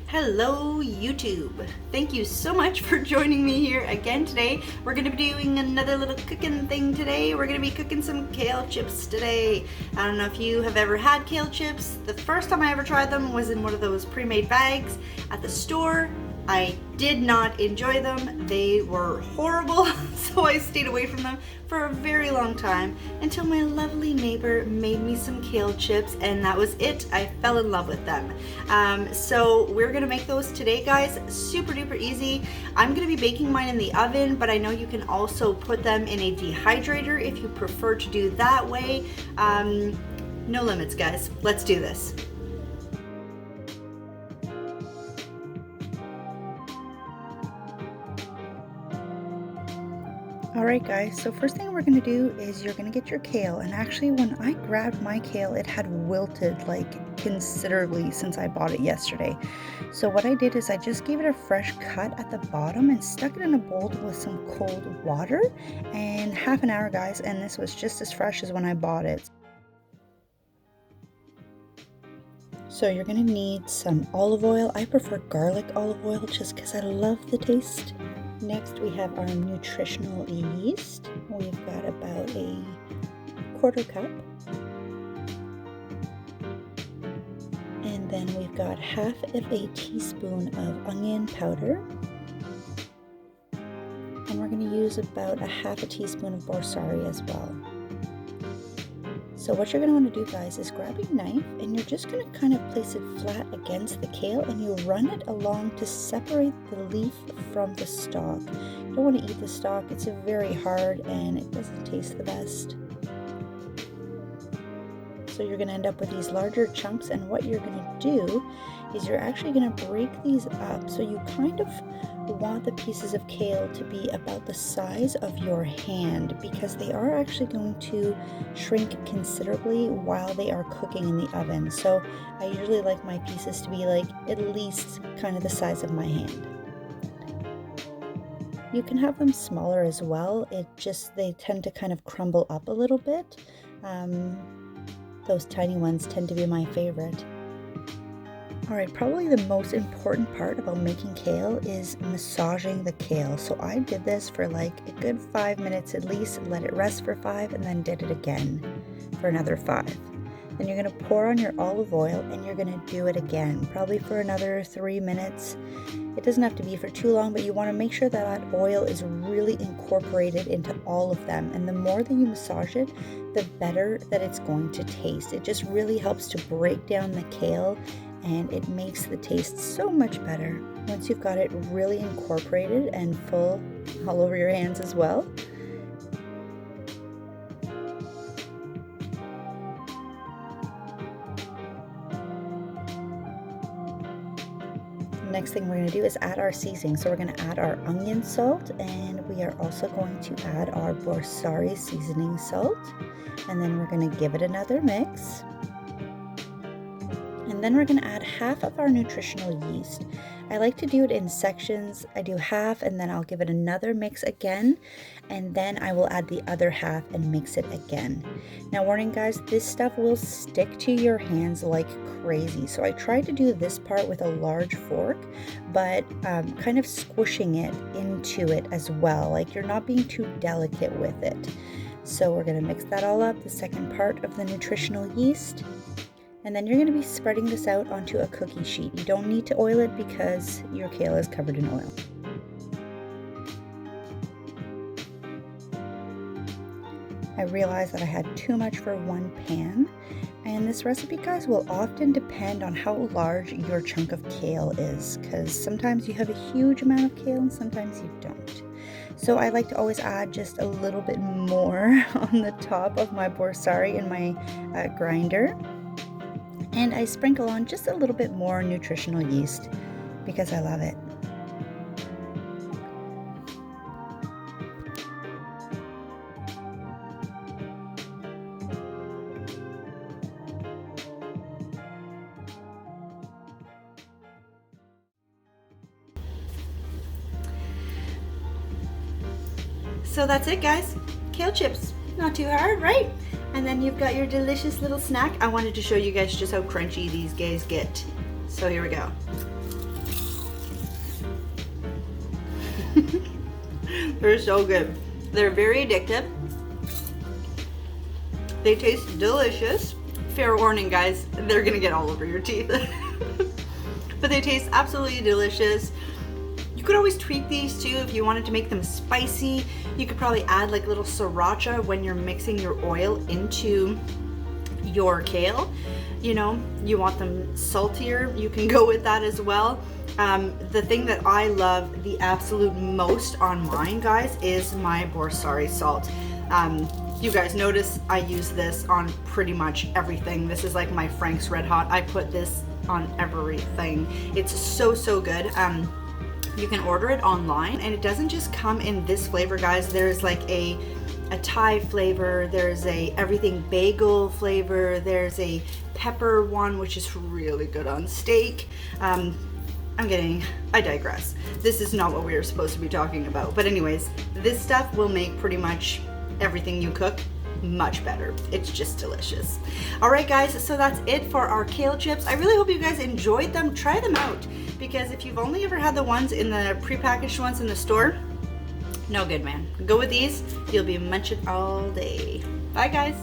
Hello YouTube! Thank you so much for joining me here again today. We're going to be doing another little cooking thing today. We're going to be cooking some kale chips today. I don't know if you have ever had kale chips. The first time I ever tried them was in one of those pre-made bags at the store. I did not enjoy them. They were horrible, so I stayed away from them for a very long time until my lovely neighbor made me some kale chips, and that was it. I fell in love with them. So we're gonna make those today, guys. Super duper easy. I'm gonna be baking mine in the oven, but I know you can also put them in a dehydrator if you prefer to do that way. No limits, guys. Let's do this. Alright guys, so first thing we're going to do is you're going to get your kale, and actually when I grabbed my kale it had wilted like considerably since I bought it yesterday. So what I did is I just gave it a fresh cut at the bottom and stuck it in a bowl with some cold water, and half an hour guys, and this was just as fresh as when I bought it. So you're going to need some olive oil. I prefer garlic olive oil just because I love the taste. Next we have our nutritional yeast. We've got about a quarter cup. And then we've got half of a teaspoon of onion powder. And we're going to use about a half a teaspoon of borsari as well. So what you're going to want to do guys is grab a knife and you're just going to kind of place it flat against the kale, and you run it along to separate the leaf from the stalk. You don't want to eat the stalk, it's very hard and it doesn't taste the best. So you're going to end up with these larger chunks, and what you're going to do is you're actually going to break these up. So you kind of want the pieces of kale to be about the size of your hand, because they are actually going to shrink considerably while they are cooking in the oven. So I usually like my pieces to be like at least kind of the size of my hand. You can have them smaller as well. They tend to kind of crumble up a little bit. Those tiny ones tend to be my favorite. Alright, probably the most important part about making kale is massaging the kale. So I did this for like a good 5 minutes at least, let it rest for 5, and then did it again for another 5. Then you're going to pour on your olive oil and you're going to do it again, probably for another 3 minutes. It doesn't have to be for too long, but you want to make sure that that oil is really incorporated into all of them. And the more that you massage it, the better that it's going to taste. It just really helps to break down the kale, and it makes the taste so much better once you've got it really incorporated and full all over your hands as well. Next thing we're going to do is add our seasoning. So we're going to add our onion salt, and we are also going to add our borsari seasoning salt, and then we're going to give it another mix. And then we're going to add half of our nutritional yeast. I like to do it in sections. I do half and then I'll give it another mix again, and then I will add the other half and mix it again. Now warning guys, this stuff will stick to your hands like crazy. So I tried to do this part with a large fork, but kind of squishing it into it as well. Like you're not being too delicate with it. So we're going to mix that all up, the second part of the nutritional yeast. And then you're going to be spreading this out onto a cookie sheet. You don't need to oil it because your kale is covered in oil. I realized that I had too much for one pan. And this recipe, guys, will often depend on how large your chunk of kale is, because sometimes you have a huge amount of kale and sometimes you don't. So I like to always add just a little bit more on the top of my borsari in my grinder. And I sprinkle on just a little bit more nutritional yeast because I love it. So that's it guys, kale chips, not too hard, right? And then you've got your delicious little snack. I wanted to show you guys just how crunchy these guys get. So here we go. They're so good. They're very addictive. They taste delicious. Fair warning, guys, they're gonna get all over your teeth. But they taste absolutely delicious. You could always tweak these too if you wanted to make them spicy. You could probably add like little sriracha when you're mixing your oil into your kale. You know, you want them saltier, you can go with that as well. The thing that I love the absolute most on mine, guys, is my borsari salt. You guys notice I use this on pretty much everything. This is like my Frank's Red Hot. I put this on everything. It's so good. You can order it online, and it doesn't just come in this flavor, guys. There's like a Thai flavor, there's a everything bagel flavor, there's a pepper one which is really good on steak. I digress. This is not what we are supposed to be talking about. But anyways, this stuff will make pretty much everything you cook much better. It's just delicious. All right, guys, so that's it for our kale chips. I really hope you guys enjoyed them. Try them out, because if you've only ever had the ones in the prepackaged ones in the store, no good, man. Go with these. You'll be munching all day. Bye, guys.